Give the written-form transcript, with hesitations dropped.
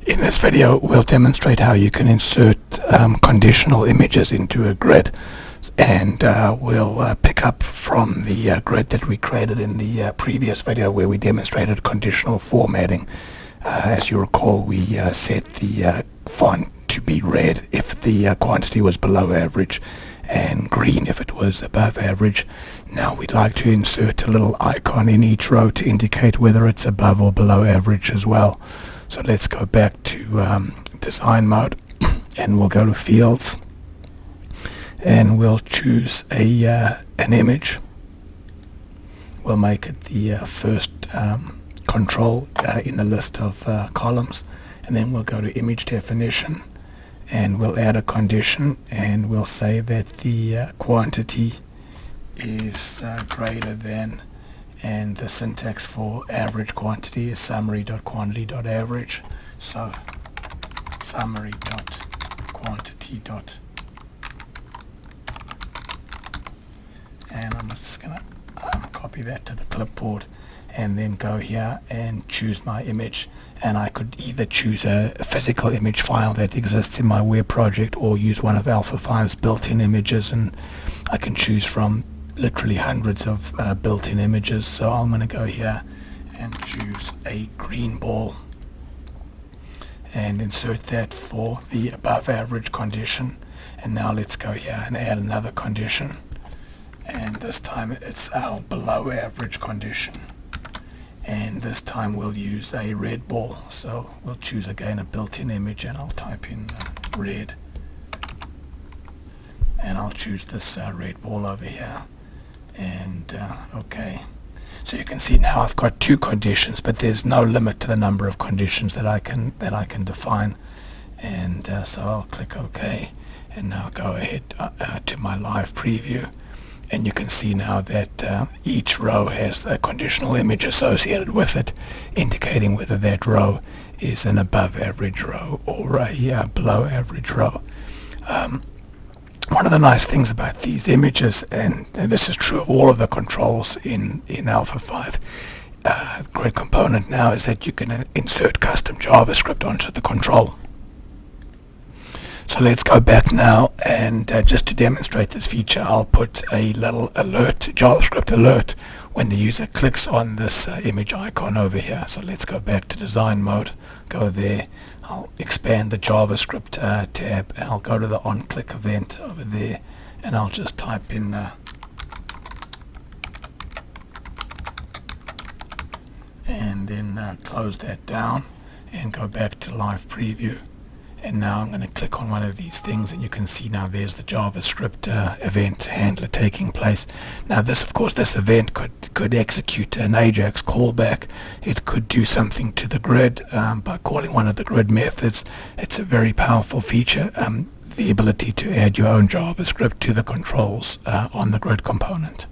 In this video, we'll demonstrate how you can insert conditional images into a grid, and we'll pick up from the grid that we created in the previous video where we demonstrated conditional formatting. As you recall, we set the font to be red if the quantity was below average and green if it was above average. Now we'd like to insert a little icon in each row to indicate whether it's above or below average as well. So let's go back to design mode, and we'll go to fields, and we'll choose an image. We'll make it the first control in the list of columns, and then we'll go to image definition, and we'll add a condition, and we'll say that the quantity is greater than, and the syntax for average quantity is summary.quantity.average. So summary.quantity. And I'm just going to copy that to the clipboard and then go here and choose my image. And I could either choose a physical image file that exists in my web project or use one of Alpha 5's built-in images, and I can choose from literally hundreds of built-in images. So I'm going to go here and choose a green ball and insert that for the above average condition. And now let's go here and add another condition, and this time it's our below average condition, and this time we'll use a red ball. So we'll choose again a built-in image, and I'll type in red, and I'll choose this red ball over here. And okay, so you can see now I've got two conditions, but there's no limit to the number of conditions that I can define. And so I'll click OK, and now go ahead to my live preview, and you can see now that each row has a conditional image associated with it, indicating whether that row is an above average row or a below average row. One of the nice things about these images, and this is true of all of the controls in Alpha 5 grid component now, is that you can insert custom JavaScript onto the control. So let's go back now, and just to demonstrate this feature, I'll put a little alert, JavaScript alert, when the user clicks on this image icon over here. So let's go back to design mode, go there, I'll expand the JavaScript tab, and I'll go to the on-click event over there, and I'll just type in and then close that down and go back to live preview. And now I'm going to click on one of these things, and you can see now there's the JavaScript event handler taking place. Now this, of course, this event could execute an AJAX callback. It could do something to the grid by calling one of the grid methods. It's a very powerful feature, the ability to add your own JavaScript to the controls on the grid component.